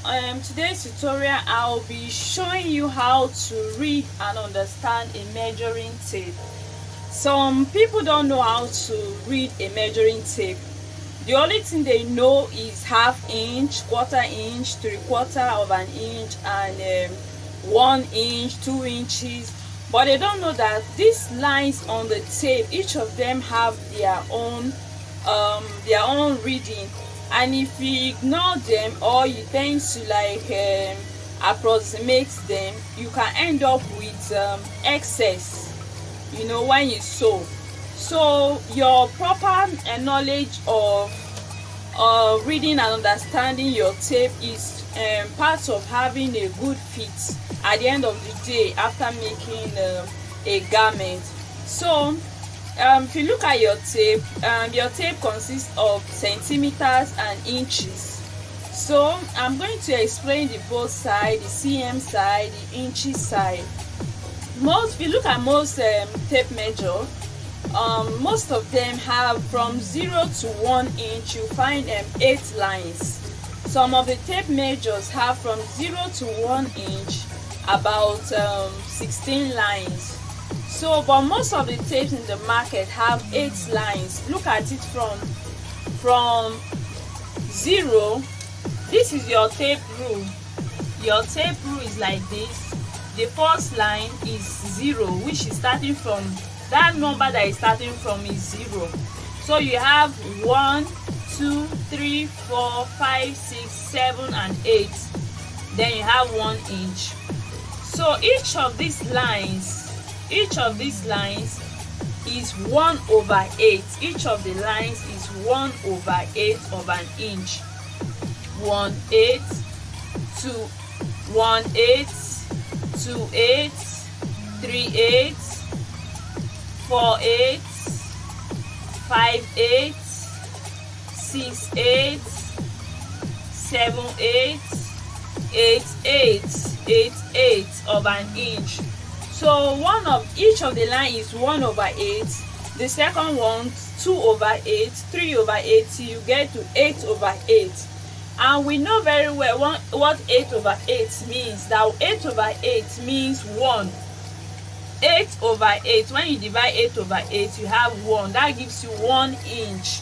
Today's tutorial I'll be showing you how to read and understand a measuring tape. Some people don't know how to read a measuring tape. The only thing they know is half inch, quarter inch, 3/4 of an inch, and 1 inch, 2 inches. But they don't know that these lines on the tape, each of them have their own reading. And if you ignore them or you tend to approximate them, you can end up with excess, when you sew. So your proper knowledge of reading and understanding your tape is part of having a good fit at the end of the day after making a garment. So if you look at your tape consists of centimeters and inches. So I'm going to explain the both side, the cm side, the inches side. If you look at most tape measure, most of them have from 0 to 1 inch. You find 8 lines. Some of the tape measures have from 0 to 1 inch about 16 lines. So but most of the tapes in the market have 8 lines. Look at it from 0. This is your tape rule. Your tape rule is like this. The first line is 0, which is starting from that number that is starting from is 0. So you have 1, 2, 3, 4, 5, 6, 7, and 8. Then you have 1 inch. So each of these lines is 1/8. Each of the lines is 1/8 of an inch. 1/8, 2, 1/8, 2/8, 3/8, 4/8, 5/8, 6/8, 7/8, 8/8, 8/8 of an inch. So each of the line is 1/8. The second one 2/8, 3/8, till you get to 8/8. And we know very well what 8/8 means. Now 8/8 means 1. 8/8. When you divide 8/8, you have 1. That gives you 1 inch.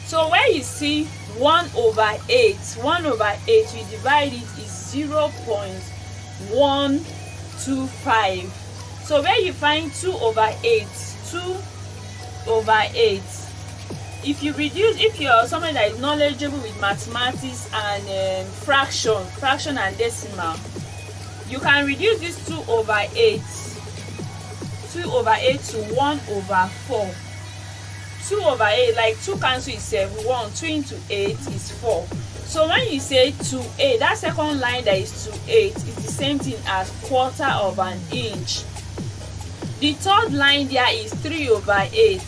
So when you see 1/8, you divide it is 0.125. So where you find 2/8, if you're someone that is knowledgeable with mathematics and fraction and decimal, you can reduce this 2/8 to 1/4. 2/8, like 2 cancel itself, 1, 2 into 8 is 4. So when you say 2/8, that second line that is 2/8 is the same thing as 1/4 of an inch. The third line there is 3/8.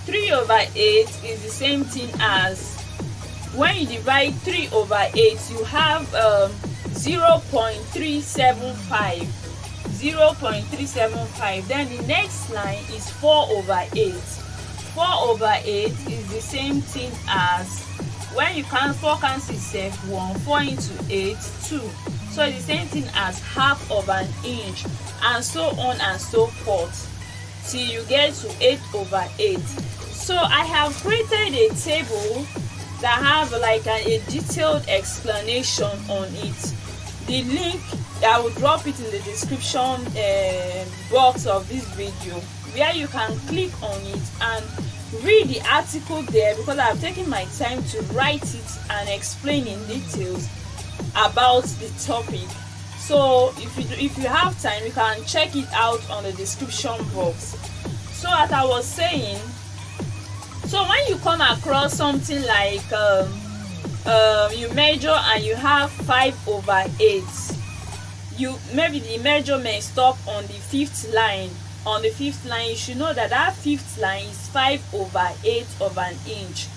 3/8 is the same thing as, when you divide 3/8, you have 0.375. 0.375. Then the next line is 4/8. 4/8 is the same thing as, when you count 4 cancel itself, 1, 4 into 8, 2. So it's the same thing as half of an inch, and so on and so forth till you get to 8/8. So I have created a table that have like a detailed explanation on it. The link, I will drop it in the description box of this video, where you can click on it and read the article there, because I've taken my time to write it and explain in details about the topic. So if you have time, you can check it out on the description box. So as I was saying, so when you come across something like you measure and you have 5/8, maybe the measurement stop on the 5th line. On the 5th line, you should know that 5th line is 5/8 of an inch.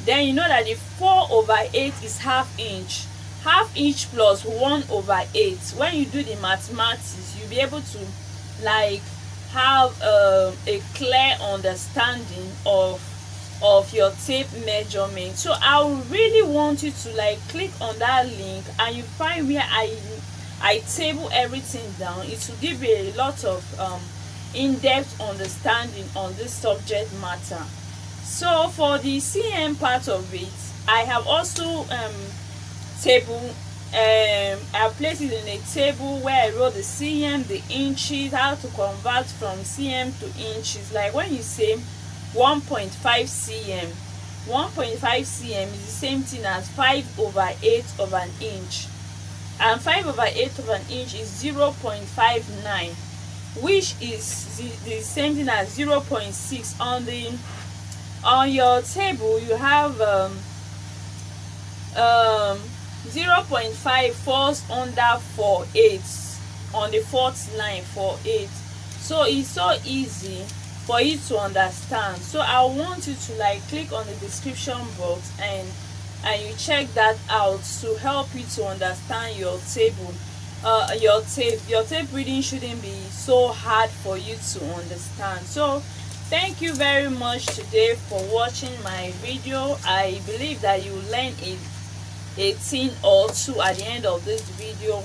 Then you know that the 4/8 is half inch. Half inch plus 1/8. When you do the mathematics, you'll be able to have a clear understanding of of your tape measurement. So I really want you to like click on that link and you find where I table everything down. It will give you a lot of in-depth understanding on this subject matter. So for the cm part of it, I have also table I placed it in a table where I wrote the cm, the inches, how to convert from cm to inches. Like when you say 1.5 cm, 1.5 cm is the same thing as 5/8 of an inch, and 5/8 of an inch is 0.59, which is the same thing as 0.6. On your table you have 0.5 falls under 4/8 on the fourth line, 4/8. So it's so easy for you to understand. So I want you to like click on the description box and you check that out to help you to understand your table. Your tape reading shouldn't be so hard for you to understand. So thank you very much today for watching my video. I believe that you learn a thing or two at the end of this video.